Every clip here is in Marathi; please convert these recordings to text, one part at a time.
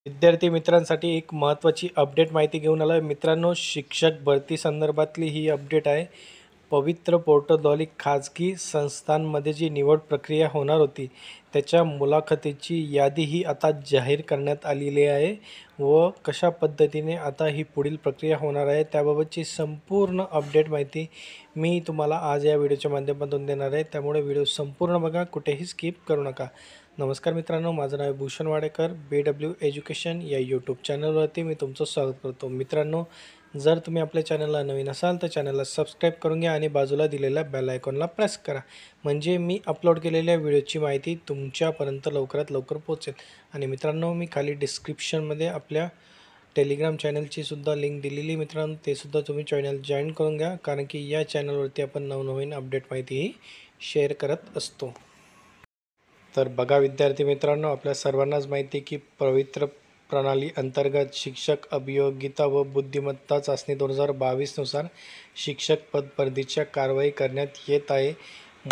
विद्यार्थी मित्रांसाठी एक महत्त्वाची अपडेट माहिती घेऊन आलो आहे मित्रांनो. शिक्षक भरती संदर्भातली ही अपडेट आहे. पवित्र पोर्टलद्वारे खाजगी संस्थांमध्ये जी निवड प्रक्रिया होणार होती त्याच्या मुलाखतीची यादी ही आता जाहीर करण्यात आलेली आहे व कशा पद्धतीने आता ही पुढील प्रक्रिया होणार आहे त्याबाबतची संपूर्ण अपडेट माहिती मी तुम्हाला आज या व्हिडिओच्या माध्यमातून देणार आहे. त्यामुळे व्हिडिओ संपूर्ण बघा, कुठेही स्किप करू नका. नमस्कार मित्रांनो, माझं नाव भूषण वाडेकर. BW एज्युकेशन या यूट्यूब चॅनलवरती मी तुमचं स्वागत करतो. मित्रांनो, जर तुम्ही आपल्या चॅनलला नवीन असाल तर चॅनलला सबस्क्राईब करून घ्या आणि बाजूला दिलेल्या बेल आयकॉनला प्रेस करा, म्हणजे मी अपलोड केलेल्या व्हिडिओची माहिती तुमच्यापर्यंत लवकरात लवकर पोहोचेल. आणि मित्रांनो, मी खाली डिस्क्रिप्शनमध्ये आपल्या टेलिग्राम चॅनलची सुद्धा लिंक दिलेली. मित्रांनो, ते सुद्धा तुम्ही चॅनल जॉईन करून घ्या, कारण की या चॅनलवरती आपण नवनवीन अपडेट माहितीही शेअर करत असतो. तर बघा विद्यार्थी मित्रांनो, आपल्या सर्वांनाच माहिती आहे की पवित्र प्रणाली अंतर्गत शिक्षक अभियोगिता व बुद्धिमत्ता चाचणी 2022 नुसार शिक्षक पदभरतीच्या कारवाई करण्यात येत आहे.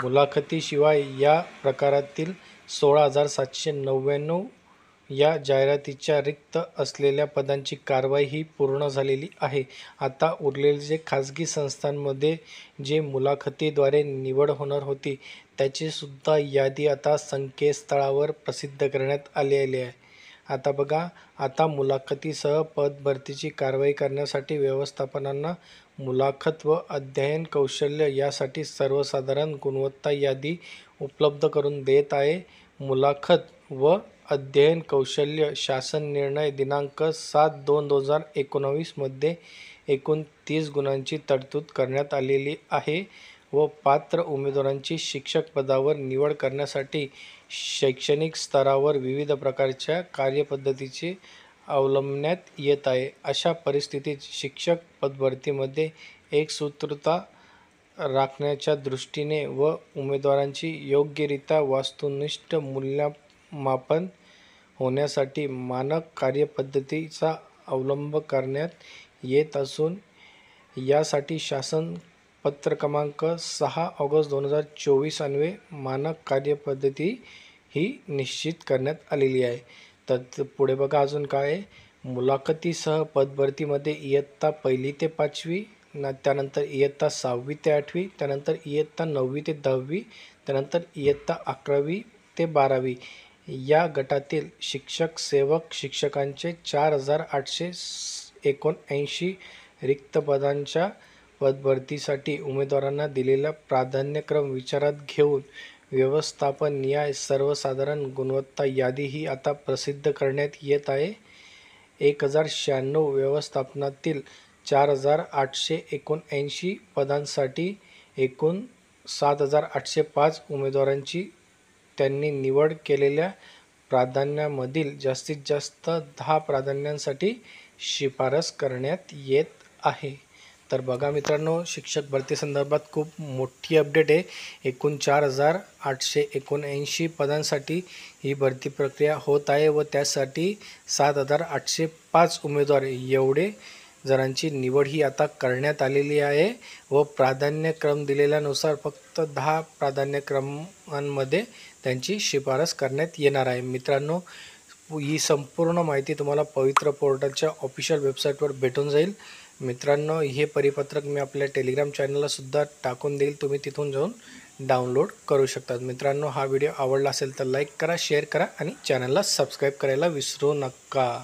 मुलाखतीशिवाय या प्रकारातील 16,799 या जाहिरातीच्या रिक्त असलेल्या पदांची कारवाई ही पूर्ण झालेली आहे. आता उरलेले जे खाजगी संस्थांमध्ये जे मुलाखतीद्वारे निवड होणार होती त्याची सुद्धा यादी आता संकेतस्थळावर प्रसिद्ध करण्यात आलेली आहे. आता बघा, आता मुलाखतीसह पदभरतीची कारवाई करण्यासाठी व्यवस्थापनांना मुलाखत व अध्ययन कौशल्य यासाठी सर्वसाधारण गुणवत्ता यादी उपलब्ध करून देत आहे. मुलाखत व अध्ययन कौशल्य शासन निर्णय दिनांक 7/2/2019 मध्ये एकूण 30 गुणांची तरतूद करण्यात आलेली आहे व पात्र उमेदवारांची शिक्षक पदावर निवड करण्यासाठी शैक्षणिक स्तरावर विविध प्रकारच्या कार्यपद्धतीचे अवलंबण्यात येत आहे. अशा परिस्थितीत शिक्षक पदभरतीमध्ये एकसूत्रता राखण्याच्या दृष्टीने व उमेदवारांची योग्यरित्या वस्तुनिष्ठ मूल्यमापन होण्यासाठी मानक कार्यपद्धतीचा अवलंब करण्यात येत असून यासाठी शासन पत्र क्रमांक 6 ऑगस्ट 2024 अन्वये मानक कार्यपद्धती ही निश्चित करण्यात आलेली आहे. तर पुढे बघा अजून काय आहे. मुलाखतीसह पदभरतीमध्ये इयत्ता 1ली ते 5वी, त्यानंतर इयत्ता 6वी ते 8वी, त्यानंतर इयत्ता 9वी ते 10वी, त्यानंतर इयत्ता 11वी ते 12वी या गटातील शिक्षक सेवक शिक्षकांचे 4,879 रिक्त पदांच्या पदभरतीसाठी उमेदवारांना दिलेला प्राधान्यक्रम विचारात घेऊन व्यवस्थापन न्याय सर्वसाधारण गुणवत्ता यादी ही आता प्रसिद्ध करण्यात येत आहे. 1,096 व्यवस्थापनातील 4,879 पदांसाठी एकूण 7,805 उमेदवारांची त्यांनी निवड केलेल्या प्राधान्यामधील जास्तीत जास्त 10 प्राधान्यांसाठी शिफारस करण्यात येत आहे. तर बघा मित्रांनो, शिक्षक भरती संदर्भात खूप मोठी अपडेट आहे. एकूण 4,879 पदांसाठी ही भरती प्रक्रिया होत आहे व त्यासाठी 7,805 उमेदवार एवढे जणांची निवड ही आता करण्यात आलेली आहे व प्राधान्यक्रम दिलेल्यानुसार फक्त 10 प्राधान्यक्रमांमध्ये त्यांची शिफारस करण्यात येणार आहे. मित्रांनो, ही संपूर्ण माहिती तुम्हाला पवित्र पोर्टलच्या ऑफिशियल वेबसाईटवर भेटून जाईल. मित्रांनो, हे परिपत्रक मी आपल्या टेलिग्राम चॅनलला सुद्धा टाकून देईल, तुम्ही तिथून जाऊन डाउनलोड करू शकता. मित्रांनो, हा व्हिडिओ आवडला असेल तर लाईक करा, शेअर करा आणि चॅनलला सबस्क्राईब करायला विसरू नका.